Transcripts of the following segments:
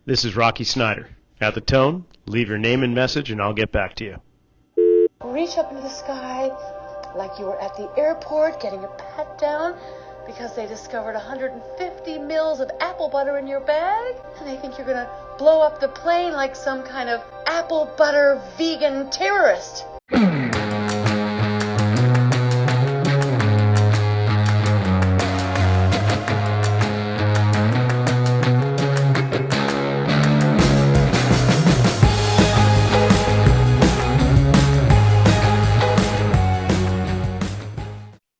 This is Rocky Snyder. At the tone, leave your name and message and I'll get back to you. Reach up into the sky like you were at the airport getting a pat down because they discovered 150 mils of apple butter in your bag, and they think you're gonna blow up the plane like some kind of apple butter vegan terrorist.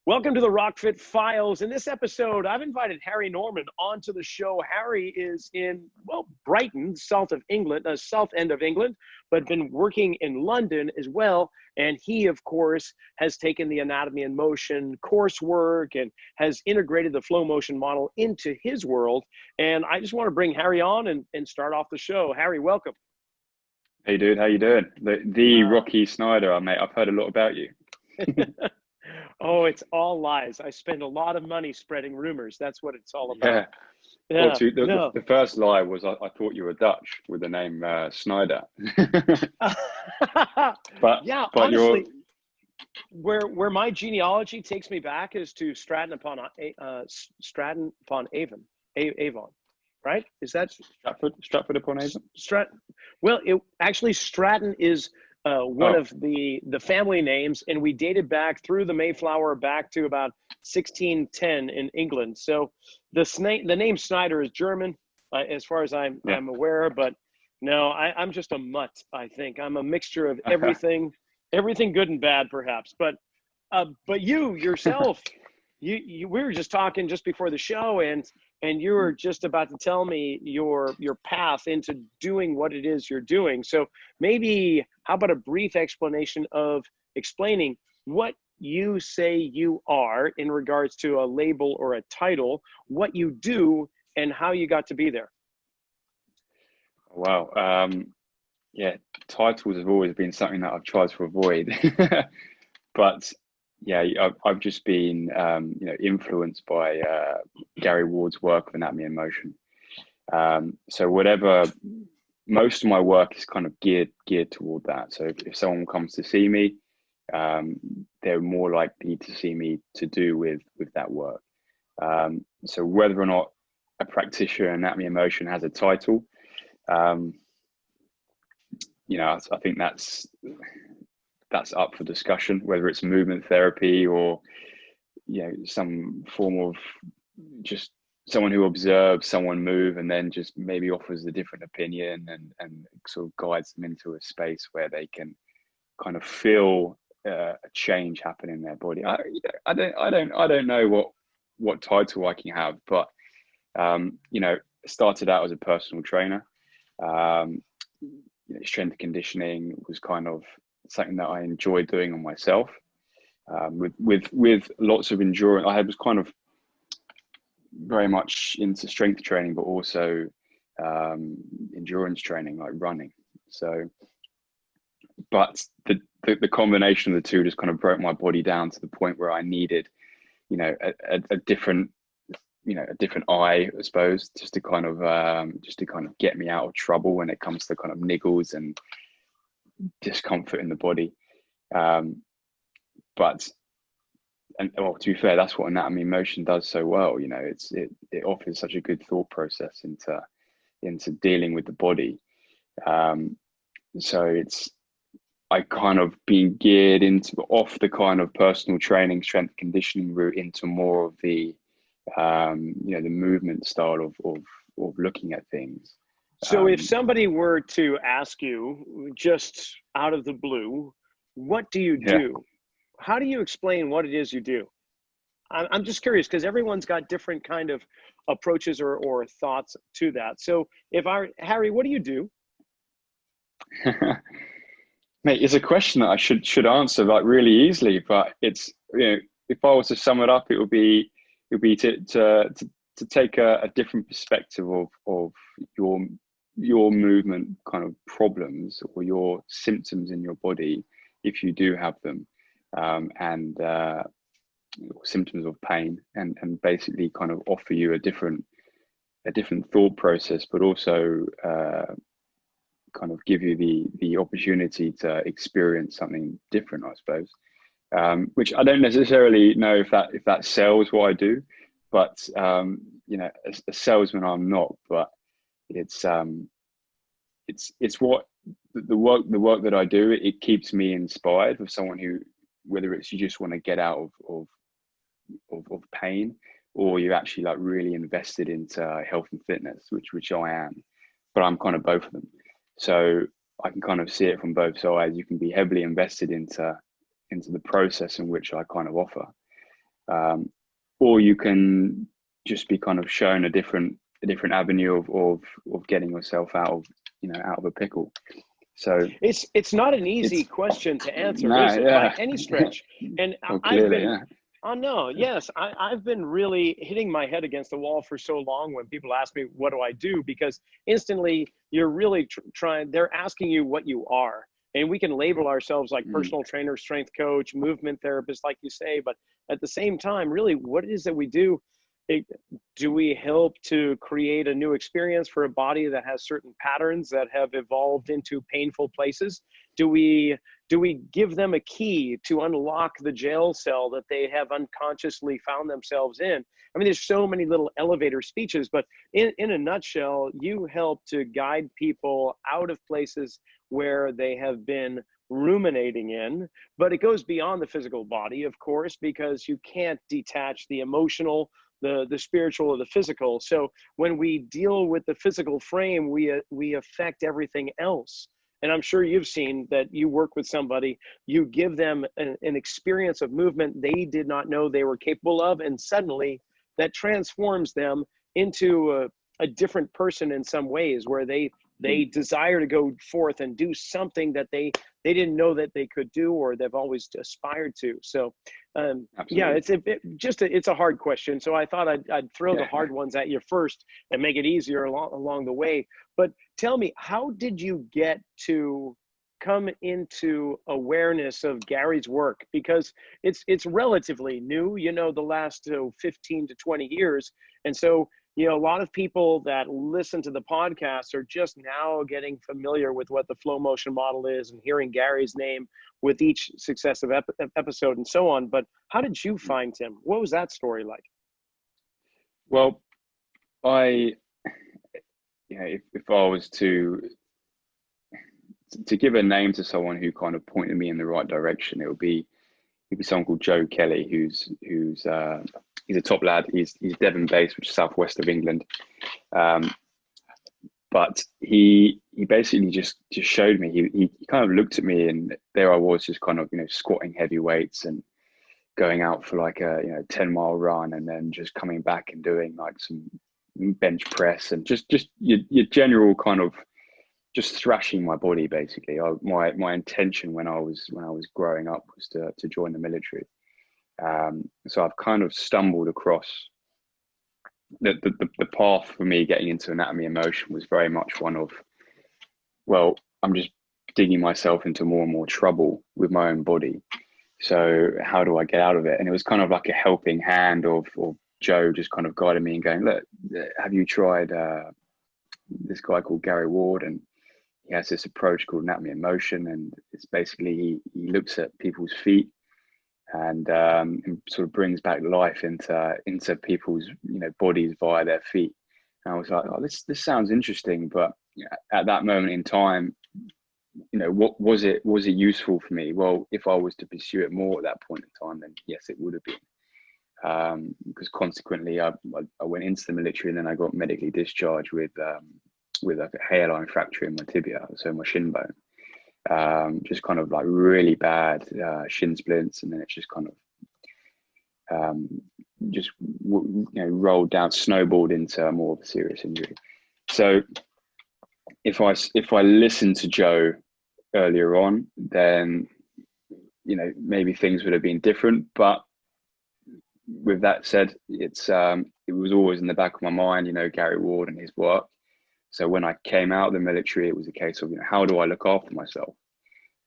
Welcome to the RockFit Files. In this episode, I've invited Harry Norman onto the show. Harry is in, Brighton, south end of England, but been working in London as well. And he, of course, has taken the anatomy and motion coursework and has integrated the flow motion model into his world. And I just want to bring Harry on and start off the show. Harry, welcome. Hey, dude, how you doing? The Rocky Snyder, mate. I've heard a lot about you. Oh, it's all lies. I spend a lot of money spreading rumors. That's what it's all about. Yeah. The first lie was I thought you were Dutch with the name Snyder. but yeah, but honestly, where my genealogy takes me back is to Stratton upon Avon, right? Is that Stratford upon Avon? Stratton. Well, Stratton is one of the family names, and we dated back through the Mayflower back to about 1610 in England. So the name Snyder is German, as far as I'm aware. But no, I'm just a mutt. I think I'm a mixture of everything, everything good and bad, perhaps. But you yourself, we were just talking just before the show, and you were just about to tell me your path into doing what it is you're doing. So maybe how about a brief explanation of explaining what you say you are in regards to a label or a title, what you do, and how you got to be there. Wow. Titles have always been something that I've tried to avoid. But yeah, I've just been, influenced by Gary Ward's work of anatomy and motion. So most of my work is kind of geared toward that. So if someone comes to see me, they're more likely to see me to do with that work. So whether or not a practitioner in anatomy and motion has a title, I think that's up for discussion, whether it's movement therapy or, some form of just someone who observes someone move and then just maybe offers a different opinion and sort of guides them into a space where they can kind of feel a change happen in their body. I don't know what title I can have, but started out as a personal trainer. Strength conditioning was kind of something that I enjoyed doing on myself, with lots of endurance. I was kind of very much into strength training, but also endurance training, like running. So, but the combination of the two just kind of broke my body down to the point where I needed, a different eye, I suppose, just to kind of get me out of trouble when it comes to kind of niggles and discomfort in the body. To be fair, that's what anatomy and motion does so well. It offers such a good thought process into dealing with the body. So I kind of been geared off the kind of personal training, strength conditioning route into more of the the movement style of looking at things. So if somebody were to ask you just out of the blue, what do you do? How do you explain what it is you do? I'm just curious because everyone's got different kind of approaches or thoughts to that. So Harry, what do you do? Mate, it's a question that I should answer like really easily, but it's, if I was to sum it up, it would be to take a different perspective of your movement kind of problems or your symptoms in your body, if you do have them, and symptoms of pain, and basically kind of offer you a different a different thought process, but also kind of give you the opportunity to experience something different, I suppose. Which I don't necessarily know if that sells what I do, but you know, a salesman I'm not, but it's what the work that I do, it keeps me inspired with someone who, whether it's you just want to get out of pain, or you're actually like really invested into health and fitness, which I am, but I'm kind of both of them. So I can kind of see it from both sides. You can be heavily invested into the process in which I kind of offer, or you can just be kind of shown a different avenue of getting yourself out of, you know, out of a pickle. So it's not an easy question to answer, no, is it, yeah. by any stretch? And Well, I've clearly, been, yeah. oh no, yes, I've been really hitting my head against the wall for so long when people ask me, what do I do? Because instantly you're really trying, they're asking you what you are. And we can label ourselves like personal trainer, strength coach, movement therapist, like you say, but at the same time, really, what it is that we do, do we help to create a new experience for a body that has certain patterns that have evolved into painful places? Do we give them a key to unlock the jail cell that they have unconsciously found themselves in? I mean, there's so many little elevator speeches, but in a nutshell, you help to guide people out of places where they have been ruminating in. But it goes beyond the physical body, of course, because you can't detach the emotional, the spiritual, or the physical. So when we deal with the physical frame, we affect everything else. And I'm sure you've seen that you work with somebody, you give them an experience of movement they did not know they were capable of, and suddenly that transforms them into a different person in some ways, where they desire to go forth and do something that they didn't know that they could do, or they've always aspired to. So yeah, it's a hard question. So I thought I'd throw the hard ones at you first and make it easier along the way. But tell me, how did you get to come into awareness of Gary's work? Because it's relatively new, you know, the last 15 to 20 years. And so, you know, a lot of people that listen to the podcast are just now getting familiar with what the flow motion model is and hearing Gary's name with each successive episode and so on. But how did you find him? What was that story like? Well, if I was to give a name to someone who kind of pointed me in the right direction, it'd be someone called Joe Kelly, who's he's a top lad. He's Devon based, which is southwest of England. But he basically just showed me. He kind of looked at me, and there I was, just kind of, you know, squatting heavy weights and going out for like a 10-mile run, and then just coming back and doing like some bench press and just your general kind of just thrashing my body basically. My intention when I was growing up was to join the military. So I've kind of stumbled across the path for me getting into anatomy and motion was very much one of, well, I'm just digging myself into more and more trouble with my own body. So how do I get out of it? And it was kind of like a helping hand of Joe just kind of guiding me and going, look, have you tried this guy called Gary Ward? And he has this approach called anatomy and motion. And it's basically, he looks at people's feet and sort of brings back life into people's, you know, bodies via their feet. And I was like, oh, this sounds interesting. But at that moment in time, you know, what was it useful for me? Well, if I was to pursue it more at that point in time, then yes, it would have been. Because consequently, I went into the military, and then I got medically discharged with like a hairline fracture in my tibia, so my shin bone. Just kind of like really bad shin splints, and then it's just kind of rolled down, snowballed into more of a serious injury. So if I listened to Joe earlier on, then, you know, maybe things would have been different. But with that said, it was always in the back of my mind, you know, Gary Ward and his work. So when I came out of the military, it was a case of, you know, how do I look after myself?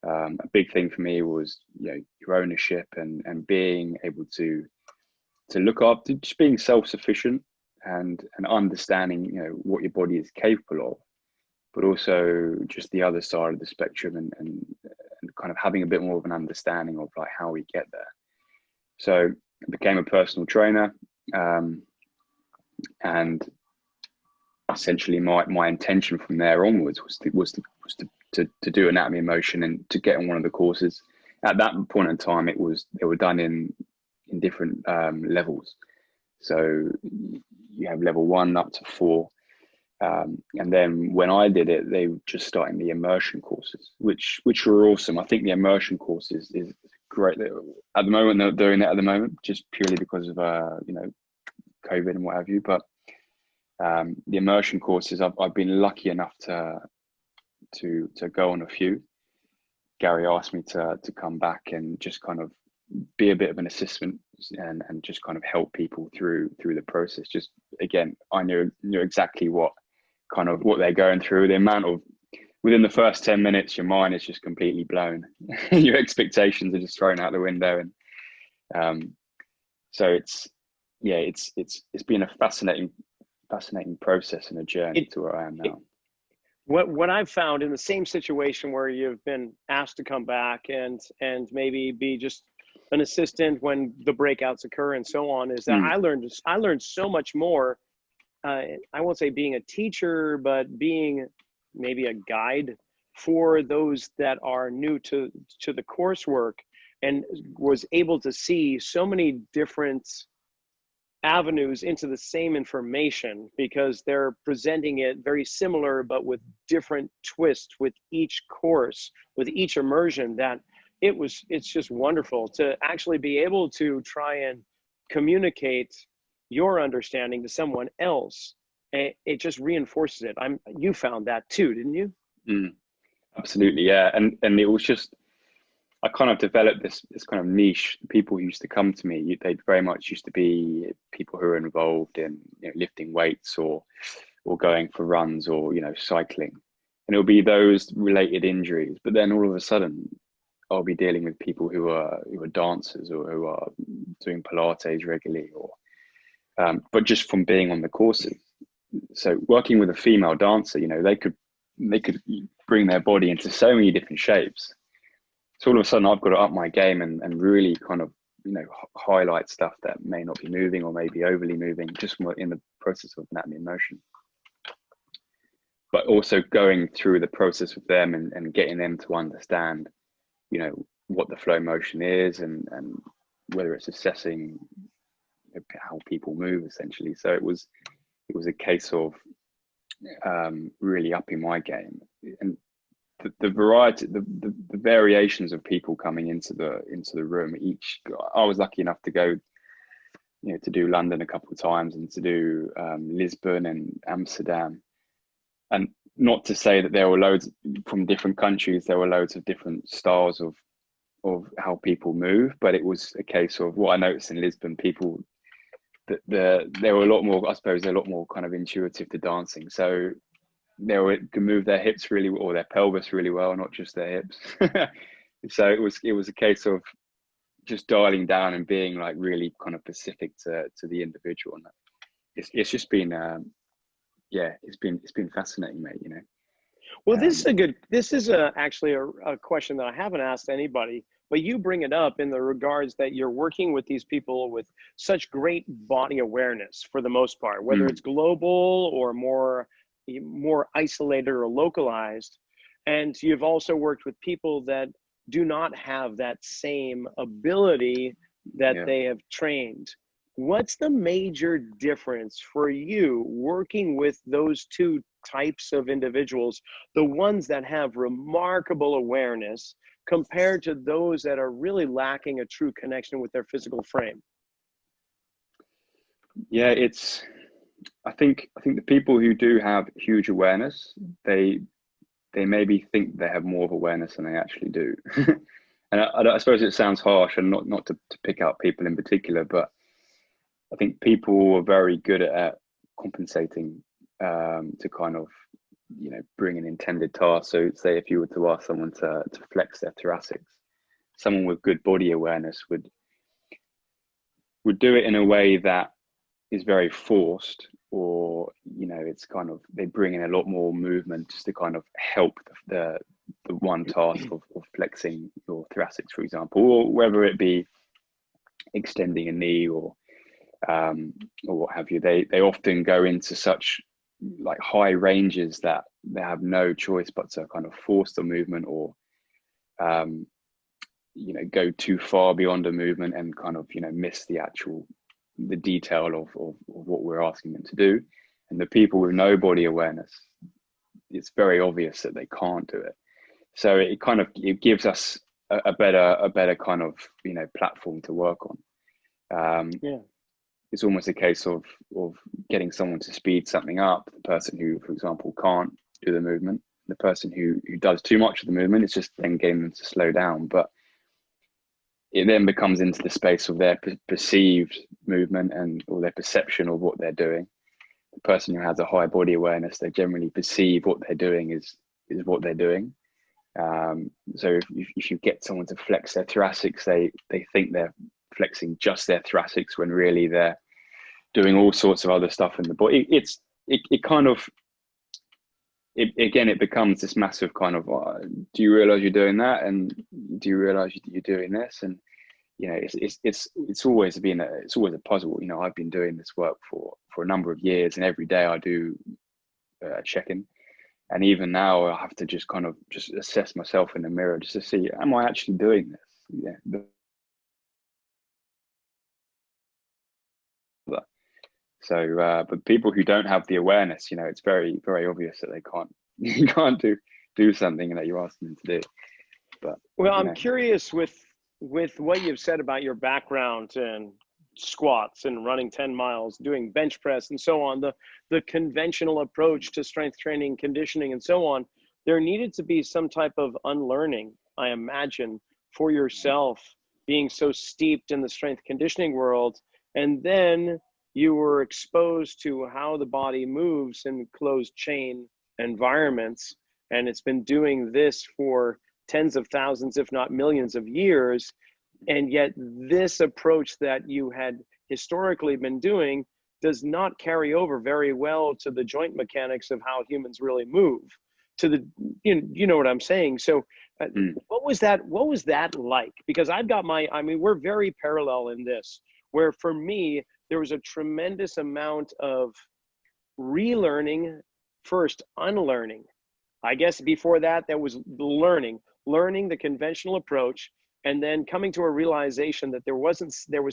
A big thing for me was, you know, your ownership and being able to look after, just being self-sufficient. and understanding, you know, what your body is capable of, but also just the other side of the spectrum, and kind of having a bit more of an understanding of like how we get there. So I became a personal trainer, and essentially my intention from there onwards was to do anatomy and motion and to get on one of the courses. At that point in time, they were done in different levels. So you have level 1 up to 4. And then when I did it, they were just starting the immersion courses, which were awesome. I think the immersion courses is great. At the moment, they're doing it at the moment, just purely because of you know, COVID and what have you. But the immersion courses, I've been lucky enough to go on a few. Gary asked me to come back and just kind of be a bit of an assistant and just kind of help people through the process. Just again, I knew exactly what they're going through. The amount of, within the first 10 minutes, your mind is just completely blown. Your expectations are just thrown out the window. And so it's been a fascinating process and a journey to where I am now. What I've found in the same situation where you've been asked to come back and maybe be just an assistant when the breakouts occur and so on, is that I learned so much more. I won't say being a teacher, but being maybe a guide for those that are new to the coursework, and was able to see so many different avenues into the same information, because they're presenting it very similar but with different twists with each course, with each immersion, that it's just wonderful to actually be able to try and communicate your understanding to someone else. It just reinforces it. You found that too, didn't you? Absolutely, yeah. And it was just, I kind of developed this kind of niche. People who used to come to me, they very much used to be people who are involved in, you know, lifting weights or going for runs or, you know, cycling, and it'll be those related injuries. But then all of a sudden, I'll be dealing with people who are dancers or who are doing Pilates regularly, or but just from being on the courses. So working with a female dancer, you know, they could bring their body into so many different shapes. So all of a sudden, I've got to up my game and really kind of, you know, highlight stuff that may not be moving or maybe overly moving, just in the process of anatomy and motion. But also going through the process with them and getting them to understand, you know, what the flow motion is and whether it's assessing how people move, essentially. So it was a case of really upping my game, and the variety, the variations of people coming into the room. I was lucky enough to go, you know, to do London a couple of times and to do Lisbon and Amsterdam. And not to say that there were loads from different countries, there were loads of different styles of how people move, but it was a case of what I noticed in Lisbon, people, they were a lot more, I suppose, they're a lot more kind of intuitive to dancing. So they can move their hips really, or their pelvis really well, not just their hips. So it was a case of just dialing down and being like really kind of specific to the individual. And it's just been it's been fascinating, mate, you know. Well, this is actually a question that I haven't asked anybody, but you bring it up in the regards that you're working with these people with such great body awareness for the most part, whether it's global or more isolated or localized. And you've also worked with people that do not have that same ability that they have trained. What's the major difference for you working with those two types of individuals, the ones that have remarkable awareness compared to those that are really lacking a true connection with their physical frame? Yeah, I think the people who do have huge awareness, they maybe think they have more of awareness than they actually do. And I suppose it sounds harsh, and not to pick out people in particular, but I think people are very good at compensating to kind of, you know, bring an intended task. So say if you were to ask someone to flex their thoracics, someone with good body awareness would do it in a way that is very forced, or it's kind of, they bring in a lot more movement just to kind of help the one task of flexing your thoracics, for example, or whether it be extending a knee or what have you. They often go into such like high ranges that they have no choice but to kind of force the movement, or go too far beyond a movement and kind of miss the detail of what we're asking them to do. And the people with no body awareness, it's very obvious that they can't do it. So it gives us a better kind of platform to work on. It's almost a case of getting someone to speed something up. The person who, for example, can't do the movement, the person who does too much of the movement, it's just then getting them to slow down. But it then becomes into the space of their perceived movement or their perception of what they're doing. The person who has a high body awareness, they generally perceive what they're doing is what they're doing. So if you get someone to flex their thoracics, they think they're flexing just their thoracics when really they're doing all sorts of other stuff in the body. It becomes this massive kind of, do you realize you're doing that, and do you realize you're doing this? And it's always a puzzle. I've been doing this work for a number of years, and every day I do a check-in, and even now I have to just assess myself in the mirror just to see, am I actually doing this? So but people who don't have the awareness, it's very, very obvious that they can't do something that you're asking them to do. But I'm curious with what you've said about your background and squats and running 10 miles, doing bench press and so on, the conventional approach to strength training, conditioning and so on, there needed to be some type of unlearning, I imagine, for yourself, being so steeped in the strength conditioning world. And then you were exposed to how the body moves in closed chain environments. And it's been doing this for tens of thousands, if not millions of years. And yet this approach that you had historically been doing does not carry over very well to the joint mechanics of how humans really move, to the, you know what I'm saying? So what was that like? Because we're very parallel in this, where for me, there was a tremendous amount of relearning, first unlearning. I guess before that, there was learning the conventional approach, and then coming to a realization that there was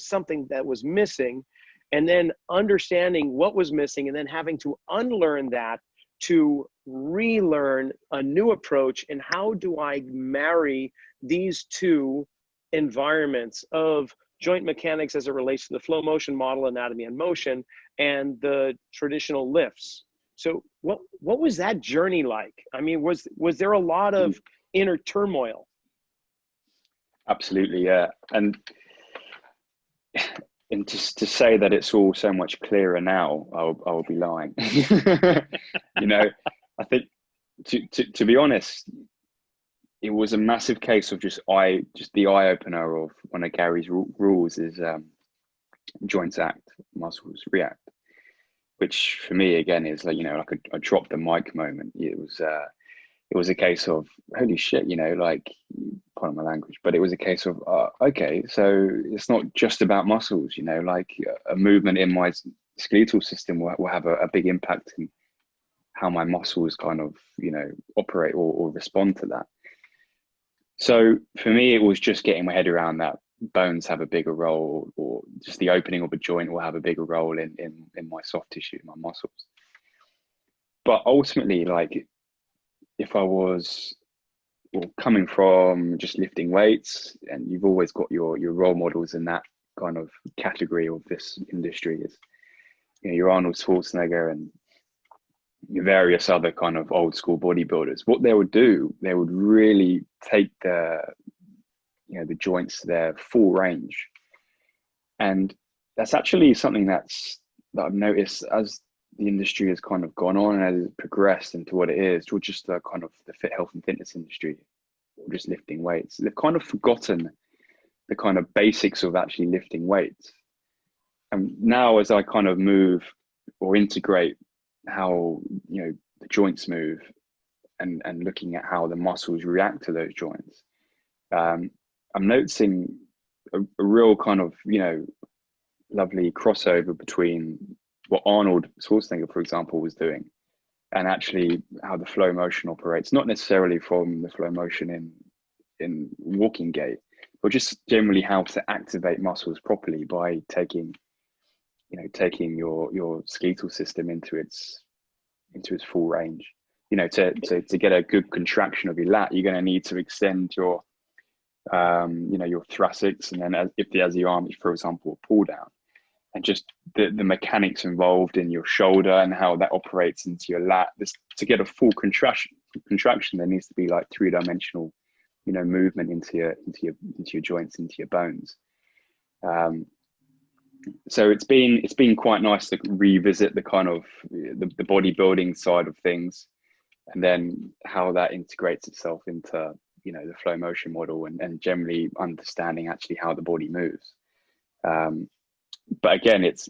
something that was missing, and then understanding what was missing, and then having to unlearn that to relearn a new approach. And how do I marry these two environments of joint mechanics as it relates to the flow motion model, anatomy and motion, and the traditional lifts? So what was that journey like? I mean, was there a lot of inner turmoil? Absolutely, yeah. And just to say that it's all so much clearer now, I'll be lying. I think to be honest, it was a massive case of just the eye opener of one of Gary's rules is joints act, muscles react, which for me again is like a drop the mic moment. It was a case of holy shit, pardon my language, but it was a case of okay, so it's not just about muscles, like a movement in my skeletal system will have a big impact in how my muscles kind of operate or respond to that. So for me, it was just getting my head around that bones have a bigger role, or just the opening of a joint will have a bigger role in my soft tissue, my muscles. But ultimately, like if I was coming from just lifting weights, and you've always got your role models in that kind of category of this industry is, your Arnold Schwarzenegger and your various other kind of old school bodybuilders. What they would do, they would really take the joints to their full range. And that's actually something that I've noticed as the industry has kind of gone on and as it's progressed into what it is, or just the kind of the health and fitness industry, or just lifting weights. They've kind of forgotten the kind of basics of actually lifting weights. And now as I kind of move or integrate how, the joints move, and looking at how the muscles react to those joints, I'm noticing a real kind of, lovely crossover between what Arnold Schwarzenegger, for example, was doing, and actually how the flow motion operates, not necessarily from the flow motion in walking gait, but just generally how to activate muscles properly by taking your skeletal system into its full range. To get a good contraction of your lat, you're going to need to extend your your thoracics, and then if there's the arm, for example, pull down, and just the mechanics involved in your shoulder and how that operates into your lat. To get a full contraction, there needs to be like three-dimensional, movement into your joints, into your bones. So it's been quite nice to revisit the kind of the bodybuilding side of things, and then how that integrates itself into the flow motion model, and generally understanding actually how the body moves. But again, it's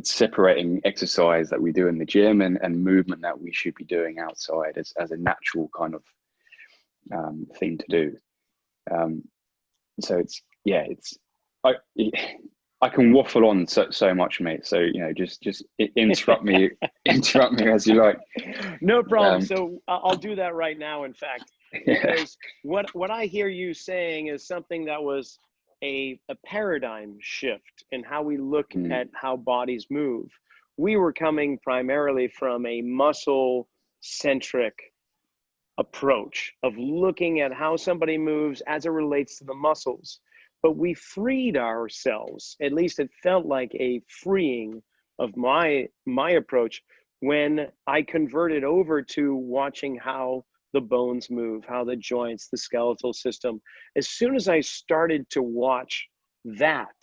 separating exercise that we do in the gym and movement that we should be doing outside as a natural kind of thing to do. So I can waffle on so much, mate. So just interrupt me, interrupt me as you like. No problem. So I'll do that right now. In fact, because what I hear you saying is something that was a paradigm shift in how we look at how bodies move. We were coming primarily from a muscle centric approach of looking at how somebody moves as it relates to the muscles. But we freed ourselves, at least it felt like a freeing of my approach when I converted over to watching how the bones move, how the joints, the skeletal system. As soon as I started to watch that,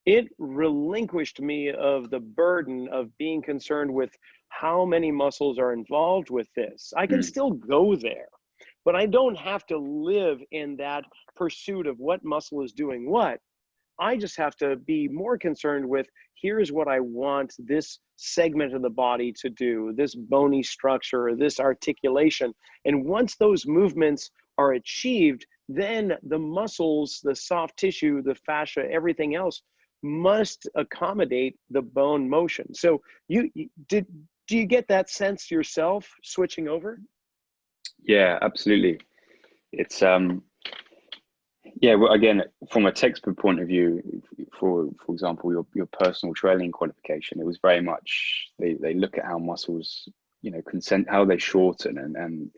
it relinquished me of the burden of being concerned with how many muscles are involved with this. I can still go there, but I don't have to live in that pursuit of what muscle is doing what. I just have to be more concerned with, here's what I want this segment of the body to do, this bony structure, this articulation. And once those movements are achieved, then the muscles, the soft tissue, the fascia, everything else must accommodate the bone motion. So do you get that sense yourself switching over? Yeah, absolutely. It's well, again, from a textbook point of view, for example, your personal training qualification, it was very much they look at how muscles, how they shorten, and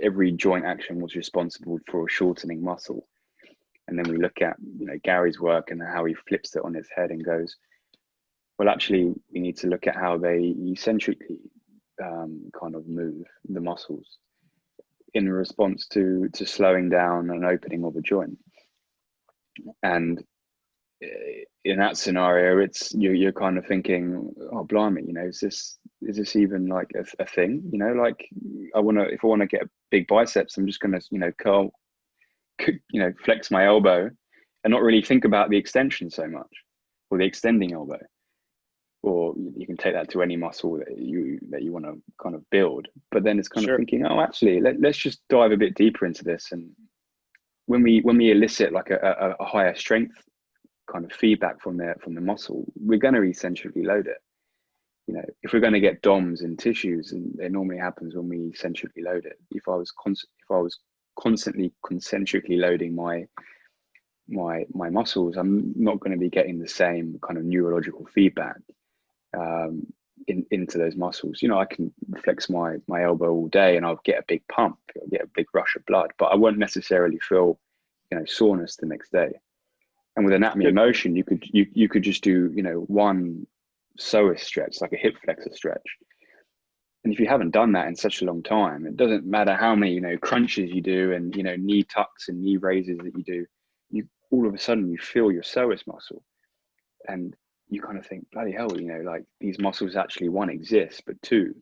every joint action was responsible for a shortening muscle. And then we look at Gary's work and how he flips it on its head and goes, well, actually, we need to look at how they eccentrically kind of move the muscles in response to slowing down and opening of a joint. And in that scenario, it's you're kind of thinking, oh blimey, is this even like a thing? Like if I want to get a big biceps, I'm just gonna curl, flex my elbow and not really think about the extension so much, or the extending elbow. Or you can take that to any muscle that you want to kind of build. But then it's kind of thinking, oh, actually, let's just dive a bit deeper into this. And when we elicit like a higher strength kind of feedback from the muscle, we're going to eccentrically load it. If we're going to get DOMs in tissues, and it normally happens when we eccentrically load it. If I was constantly concentrically loading my muscles, I'm not going to be getting the same kind of neurological feedback into those muscles. I can flex my elbow all day and I'll get a big pump, I'll get a big rush of blood, but I won't necessarily feel soreness the next day. And with anatomy of motion, you could just do one psoas stretch, like a hip flexor stretch. And if you haven't done that in such a long time, it doesn't matter how many crunches you do and knee tucks and knee raises that you do, you all of a sudden you feel your psoas muscle, and you kind of think, bloody hell, like these muscles actually, one, exist, but two,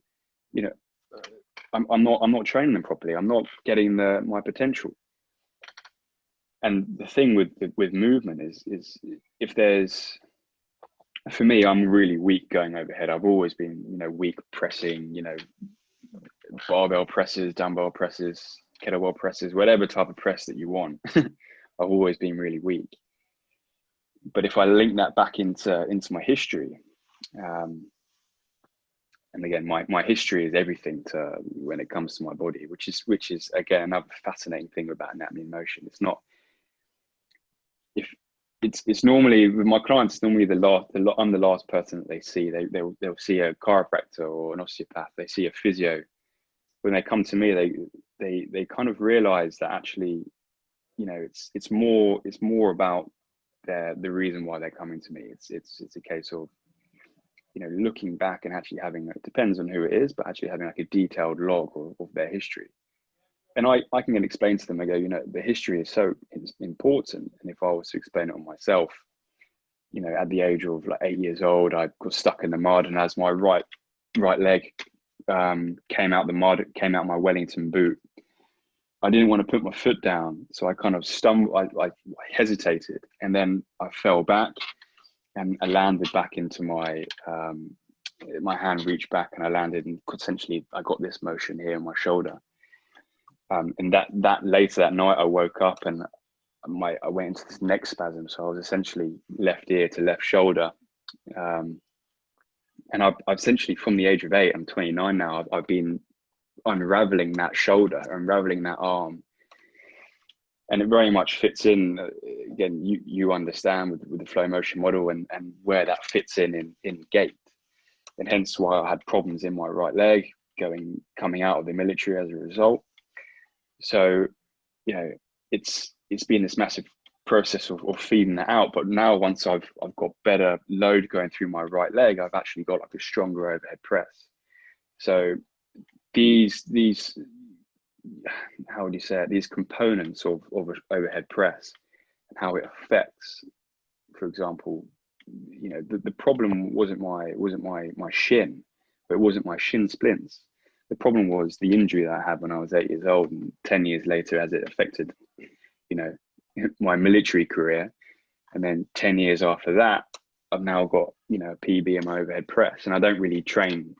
I'm not training them properly. I'm not getting my potential. And the thing with movement is if there's for me, I'm really weak going overhead. I've always been, weak pressing, barbell presses, dumbbell presses, kettlebell presses, whatever type of press that you want. I've always been really weak. But if I link that back into my history, and again, my history is everything to when it comes to my body, which is again another fascinating thing about anatomy in motion. It's not if it's normally with my clients. It's normally I'm the last person that they see. They'll see a chiropractor or an osteopath. They see a physio. When they come to me, they kind of realize that actually, it's more about the reason why they're coming to me. It's a case of looking back and actually having, it depends on who it is, but actually having like a detailed log of their history. And I can explain to them, I go, the history is so important. And if I was to explain it on myself, at the age of like 8 years old, I got stuck in the mud, and as my right leg came out the mud, it came out my Wellington boot, I didn't want to put my foot down. So I kind of stumbled, I hesitated, and then I fell back and I landed back into my hand reached back and I landed, and essentially I got this motion here in my shoulder. And that later that night I woke up and I went into this neck spasm. So I was essentially left ear to left shoulder. And I've essentially, from the age of 8, I'm 29 now, I've been unraveling that shoulder, unraveling that arm. And it very much fits in, again, you understand with the flow motion model and where that fits in gait. And hence why I had problems in my right leg coming out of the military as a result. So, it's been this massive process of feeding that out. But now once I've got better load going through my right leg, I've actually got like a stronger overhead press. So these how would you say it, these components of overhead press and how it affects, for example, the problem wasn't my shin, but it wasn't my shin splints. The problem was the injury that I had when I was 8 years old, and 10 years later as it affected, my military career. And then 10 years after that, I've now got, a PB in my overhead press, and I don't really train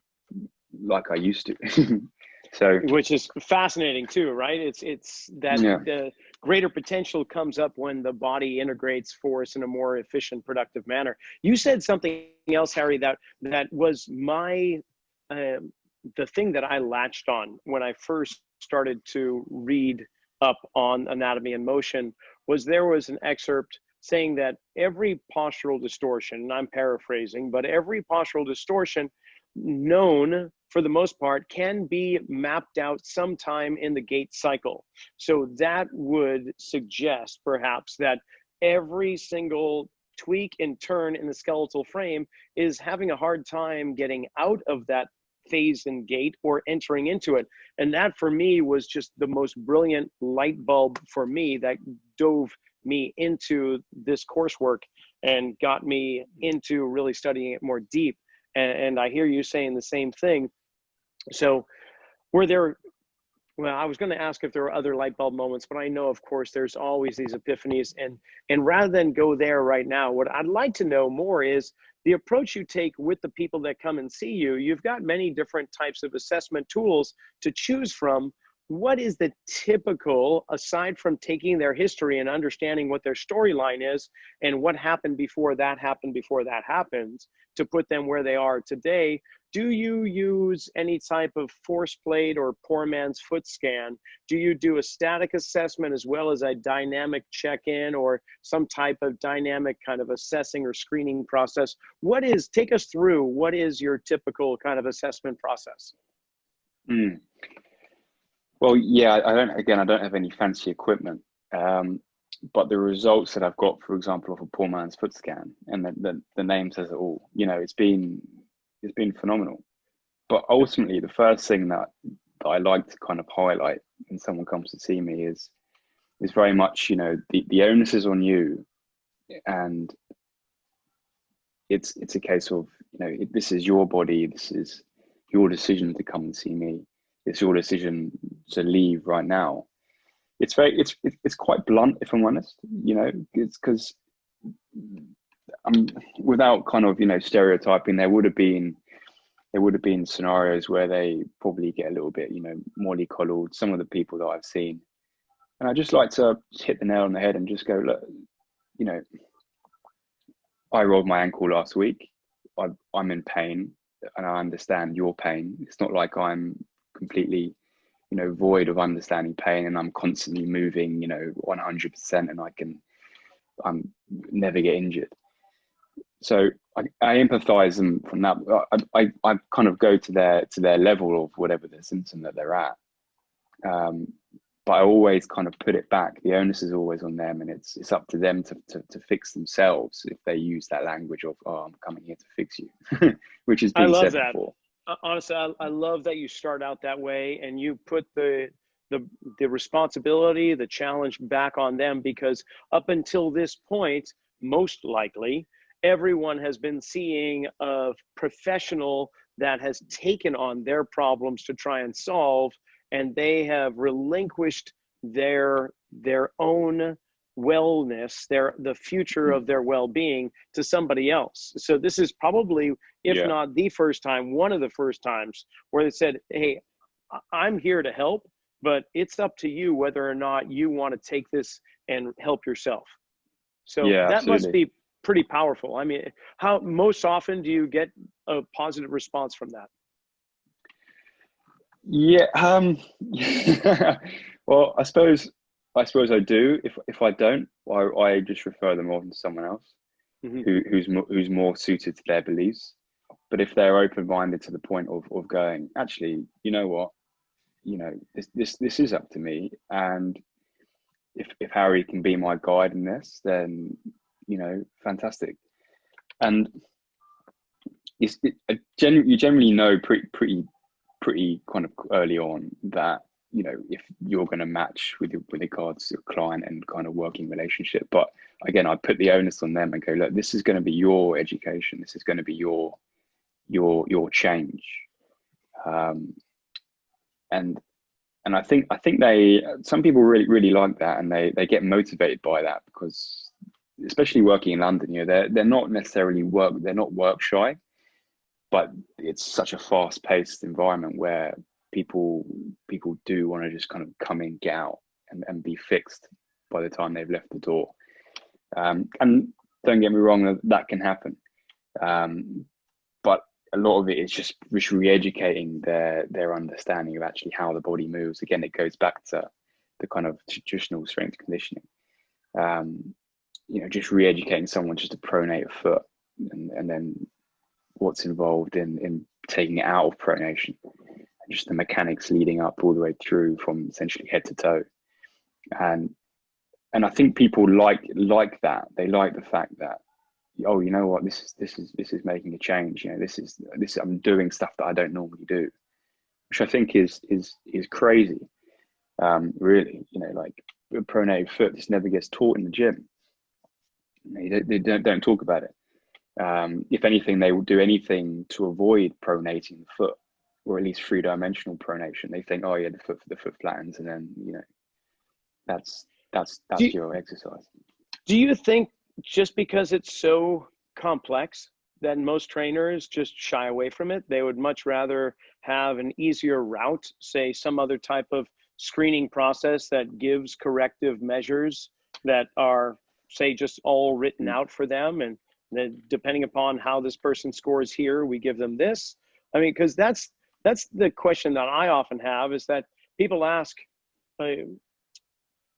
like I used to. So, which is fascinating too, right? It's that the greater potential comes up when the body integrates force in a more efficient, productive manner. You said something else, Harry, that was the thing that I latched on when I first started to read up on anatomy and motion. There was an excerpt saying that every postural distortion, and I'm paraphrasing, but every postural distortion known for the most part can be mapped out sometime in the gait cycle. So that would suggest perhaps that every single tweak and turn in the skeletal frame is having a hard time getting out of that phase in gait or entering into it. And that for me was just the most brilliant light bulb for me that dove me into this coursework and got me into really studying it more deep. And I hear you saying the same thing. So I was going to ask if there were other light bulb moments, but I know, of course, there's always these epiphanies. And rather than go there right now, what I'd like to know more is the approach you take with the people that come and see you. You've got many different types of assessment tools to choose from. What is the typical, aside from taking their history and understanding what their storyline is and what happened before that happens, to put them where they are today? Do you use any type of force plate or poor man's foot scan? Do you do a static assessment as well as a dynamic check-in or some type of dynamic kind of assessing or screening process? Take us through, what is your typical kind of assessment process? Well, yeah, I don't have any fancy equipment, but the results that I've got, for example, of a poor man's foot scan, and the name says it all. It's been phenomenal. But ultimately, the first thing that I like to kind of highlight when someone comes to see me is very much, the onus is on you, and it's a case of, this is your body, this is your decision to come and see me. It's your decision to leave right now. It's quite blunt, if I'm honest. It's because without kind of, stereotyping, there would have been scenarios where they probably get a little bit, mollycoddled, some of the people that I've seen. And I just like to hit the nail on the head and just go, look, I rolled my ankle last week. I'm in pain, and I understand your pain. It's not like I'm completely, void of understanding pain, and I'm constantly moving, 100%, and I'm never get injured. So I empathize them from that. I kind of go to their level of whatever the symptom that they're at. But I always kind of put it back. The onus is always on them, and it's up to them to fix themselves if they use that language of, oh, I'm coming here to fix you, which has been said before. Honestly, I love that you start out that way and you put the responsibility, the challenge back on them, because up until this point, most likely, everyone has been seeing a professional that has taken on their problems to try and solve, and they have relinquished their own wellness, the future of their well-being, to somebody else. So this is probably, if not the first time, one of the first times where they said, hey, I'm here to help, but it's up to you whether or not you want to take this and help yourself. So that absolutely. must be pretty powerful. I mean, how most often do you get a positive response from that? Yeah. Well, I suppose I do. If I don't, I just refer them on to someone else who's more suited to their beliefs. But if they're open-minded to the point of going, actually, you know what, this is up to me, and if Harry can be my guide in this, then fantastic. And you generally know pretty kind of early on that if you're going to match with regards to your client and kind of working relationship. But again, I put the onus on them and go, look, this is going to be your education, this is going to be your change. And I think some people really like that, and they get motivated by that, because especially working in London, they're not necessarily they're not work shy, but it's such a fast-paced environment where people do want to just kind of come in, get out, and be fixed by the time they've left the door. And don't get me wrong, that can happen. But a lot of it is just re-educating their understanding of actually how the body moves. Again, it goes back to the kind of traditional strength conditioning. Just re-educating someone just to pronate a foot, and then what's involved in taking it out of pronation, just the mechanics leading up all the way through from essentially head to toe. And I think people like that. They like the fact that, oh, you know what, this is making a change. This is I'm doing stuff that I don't normally do, which I think is crazy. Really, like a pronated foot, this never gets taught in the gym. They don't talk about it. If anything, they will do anything to avoid pronating the foot, or at least three-dimensional pronation. They think, oh yeah, the foot flattens, and then that's your exercise. Do you think just because it's so complex that most trainers just shy away from it? They would much rather have an easier route, say some other type of screening process that gives corrective measures that are, say, just all written out for them, and then depending upon how this person scores here, we give them this. I mean, because that's the question that I often have, is that people ask,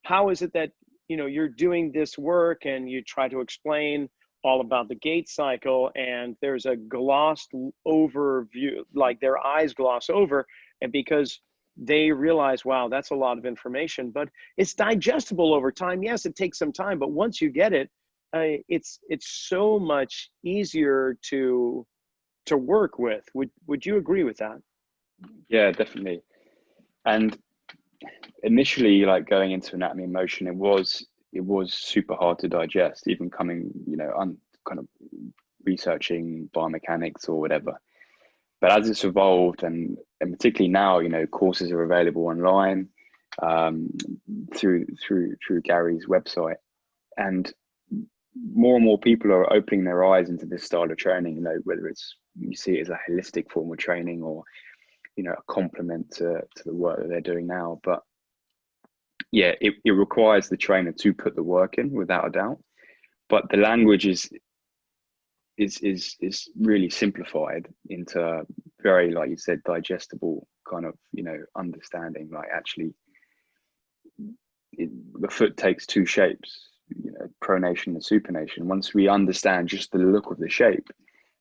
how is it that you're doing this work, and you try to explain all about the gait cycle, and there's a glossed overview, like their eyes gloss over, and because they realize, wow, that's a lot of information, but it's digestible over time. Yes, it takes some time, but once you get it, it's so much easier to work with. Would you agree with that? Yeah, definitely. And initially, like going into anatomy and motion, it was super hard to digest, even coming, kind of researching biomechanics or whatever. But as it's evolved, and particularly now, courses are available online through Gary's website, and more and more people are opening their eyes into this style of training, you know, whether it's, you see it as a holistic form of training or, you know, a complement to the work that they're doing now. But yeah, it requires the trainer to put the work in, without a doubt. But the language is really simplified into very, like you said, digestible kind of, you know, understanding. Like, actually, the foot takes two shapes, you know, pronation and supination. Once we understand just the look of the shape,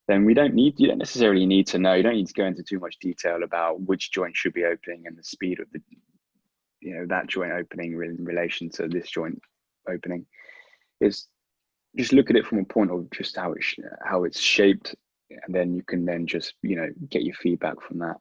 then you don't necessarily need to know, you don't need to go into too much detail about which joint should be opening and the speed of the, you know, that joint opening in relation to this joint opening. Is just look at it from a point of just how it's shaped, and then you can then just, you know, get your feedback from that.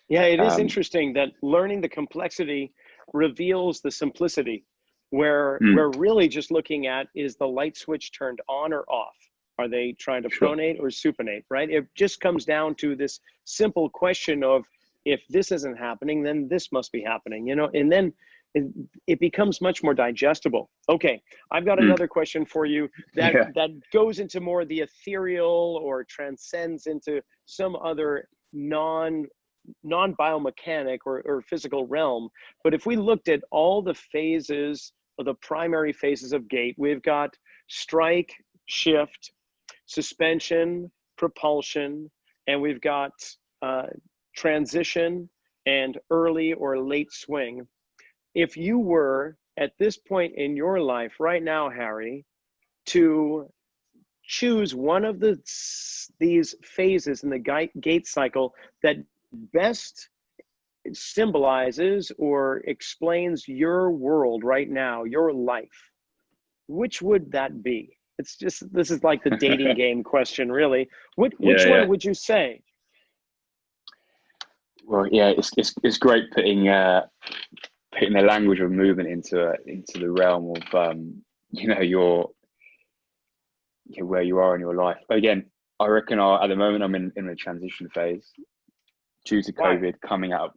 Yeah, it is interesting that learning the complexity reveals the simplicity, where we're really just looking at, is the light switch turned on or off? Are they trying to pronate or supinate, right? It just comes down to this simple question of, if this isn't happening, then this must be happening, you know, and then it becomes much more digestible. Okay, I've got another question for you that goes into more the ethereal, or transcends into some other non-biomechanic or physical realm. But if we looked at all the phases, or the primary phases of gait, we've got strike, shift, suspension, propulsion, and we've got transition and early or late swing. If you were at this point in your life right now, Harry, to choose one of these phases in the gait cycle that best symbolizes or explains your world right now, your life, which would that be? It's just, this is like the dating game question, really. Which one would you say? Well, yeah, it's great putting the language of movement into the realm of you know, where you are in your life. Again, I reckon at the moment I'm in a transition phase due to COVID. Coming out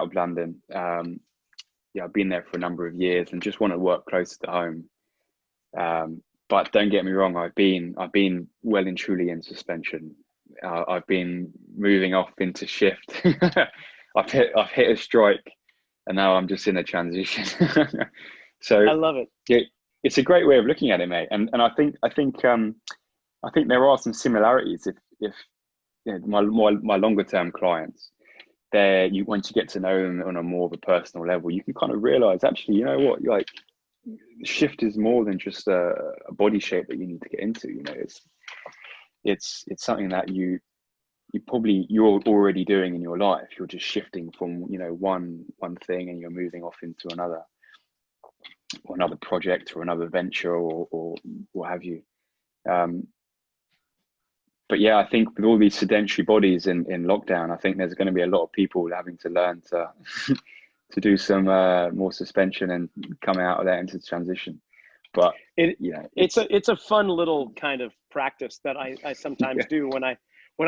of London. Yeah, I've been there for a number of years and just want to work closer to home. But don't get me wrong, I've been well and truly in suspension. I've been moving off into shift. I've hit a strike, and now I'm just in a transition. So I love it. Yeah, it's a great way of looking at it, mate. And I think there are some similarities. If you know, my longer term clients, once you get to know them on a more of a personal level, you can kind of realize, actually, you know what, like, shift is more than just a body shape that you need to get into. You know, it's something that you're already doing in your life. You're just shifting from, you know, one thing, and you're moving off into another, or another project, or another venture, or what have you. But yeah, I think with all these sedentary bodies in lockdown, I think there's going to be a lot of people having to learn to to do some more suspension and coming out of that into transition. But it's a fun little kind of practice that I sometimes do when I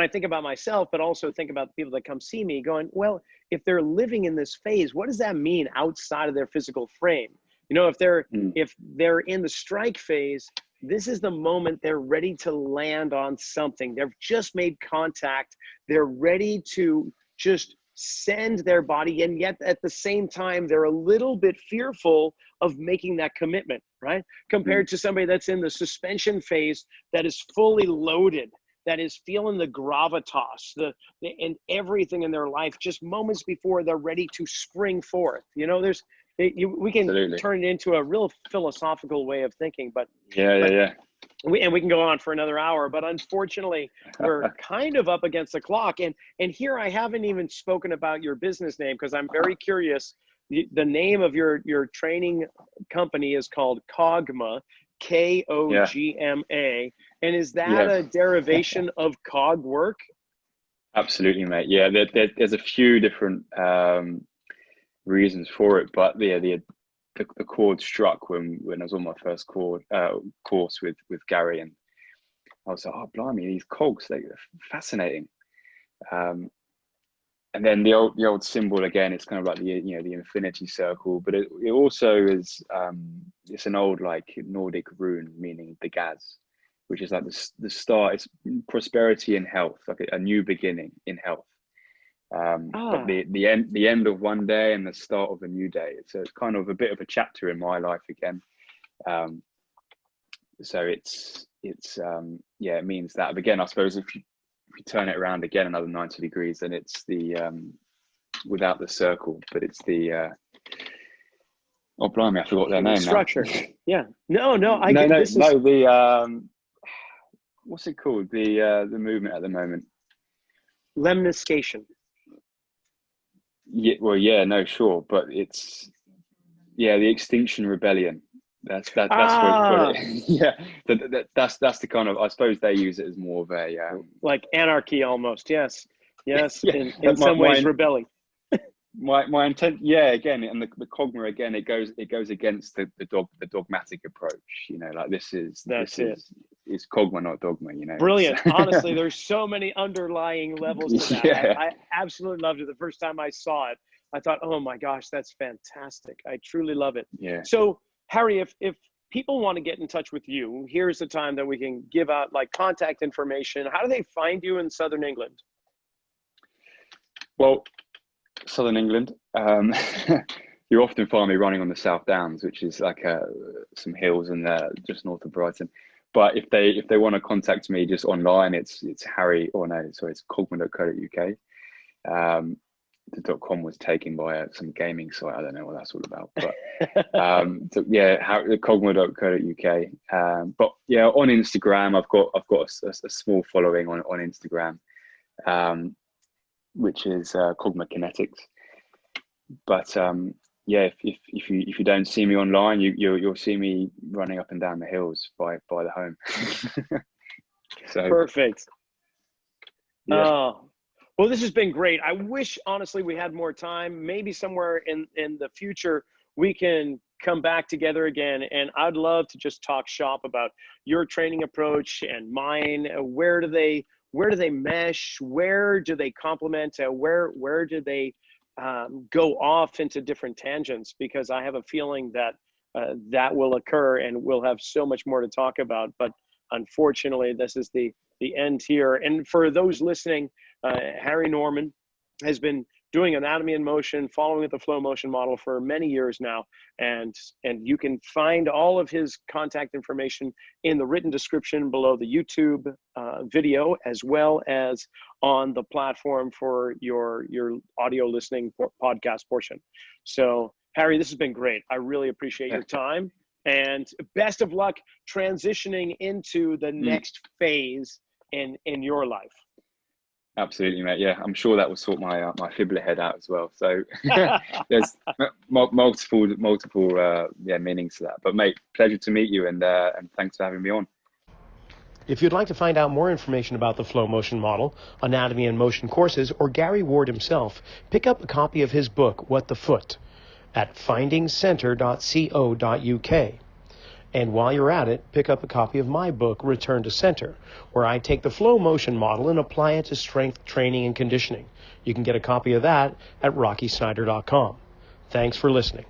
think about myself, but also think about the people that come see me, going, well, if they're living in this phase, what does that mean outside of their physical frame? You know, if they're in the strike phase, this is the moment they're ready to land on something. They've just made contact. They're ready to just send their body, and yet at the same time, they're a little bit fearful of making that commitment, right? Compared to somebody that's in the suspension phase, that is fully loaded, that is feeling the gravitas, and everything in their life just moments before they're ready to spring forth. You know, we can Absolutely. turn it into a real philosophical way of thinking, but we can go on for another hour, but unfortunately we're kind of up against the clock. And here, I haven't even spoken about your business name, because I'm very curious. The name of your training company is called Cogma, Kogma. And is that a derivation of cog work? Absolutely, mate. Yeah, there's a few different reasons for it, but the chord struck when I was on my first course with Gary, and I was like, oh blimey, these cogs, they're fascinating. and then the old symbol again, it's kind of like the infinity circle, but it also is it's an old like Nordic rune meaning the Gaz, which is like the start. It's prosperity and health, like a new beginning in health. But the end of one day and the start of a new day. So it's kind of a bit of a chapter in my life again. So it's yeah, it means that. But again, I suppose if you turn it around again another 90 degrees, then it's the without the circle, but it's the oh blimey, I forgot their name structure. Now. Yeah. No, the what's it called? The movement at the moment. Lemniscation. Yeah, well, yeah, no, sure, but it's the Extinction Rebellion. That's what it, yeah. That's the kind of, I suppose they use it as more of a like anarchy almost. Yes, yeah. In some ways, rebelling. My intent, yeah, again, and the Cogma again, it goes against the dogmatic approach. Like this is Cogma, not dogma. Brilliant. Honestly, there's so many underlying levels to that. Yeah. I absolutely loved it. The first time I saw it, I thought, oh my gosh, that's fantastic. I truly love it. Yeah. So Harry, if people want to get in touch with you, here's the time that we can give out like contact information. How do they find you in Southern England? Well, Southern England, you often find me running on the South Downs, which is like some hills and just north of Brighton. But if they want to contact me just online, it's Harry, or no, sorry, it's cogma.co.uk. The .com was taken by some gaming site. I don't know what that's all about, but so, yeah, cogma.co.uk. But yeah, on Instagram, I've got a small following on Instagram, which is Cogma Kinetics. But yeah, if you don't see me online, you'll see me running up and down the hills by the home. So perfect. Yeah. Oh, well, this has been great. I wish, honestly, we had more time. Maybe somewhere in the future we can come back together again, and I'd love to just talk shop about your training approach and mine. Where do they mesh? Where do they complement? Where do they go off into different tangents? Because I have a feeling that that will occur, and we'll have so much more to talk about. But unfortunately, this is the end here. And for those listening, Harry Norman has been doing anatomy in motion, following the flow motion model for many years now. And you can find all of his contact information in the written description below the YouTube video, as well as on the platform for your audio listening podcast portion. So Harry, this has been great. I really appreciate your time, and best of luck transitioning into the next phase in your life. Absolutely, mate. Yeah, I'm sure that will sort my fibula head out as well. So there's multiple meanings to that. But mate, pleasure to meet you, and thanks for having me on. If you'd like to find out more information about the flow motion model, anatomy and motion courses, or Gary Ward himself, pick up a copy of his book, What the Foot, at findingcenter.co.uk. And while you're at it, pick up a copy of my book, Return to Center, where I take the flow motion model and apply it to strength training and conditioning. You can get a copy of that at rockysnyder.com. Thanks for listening.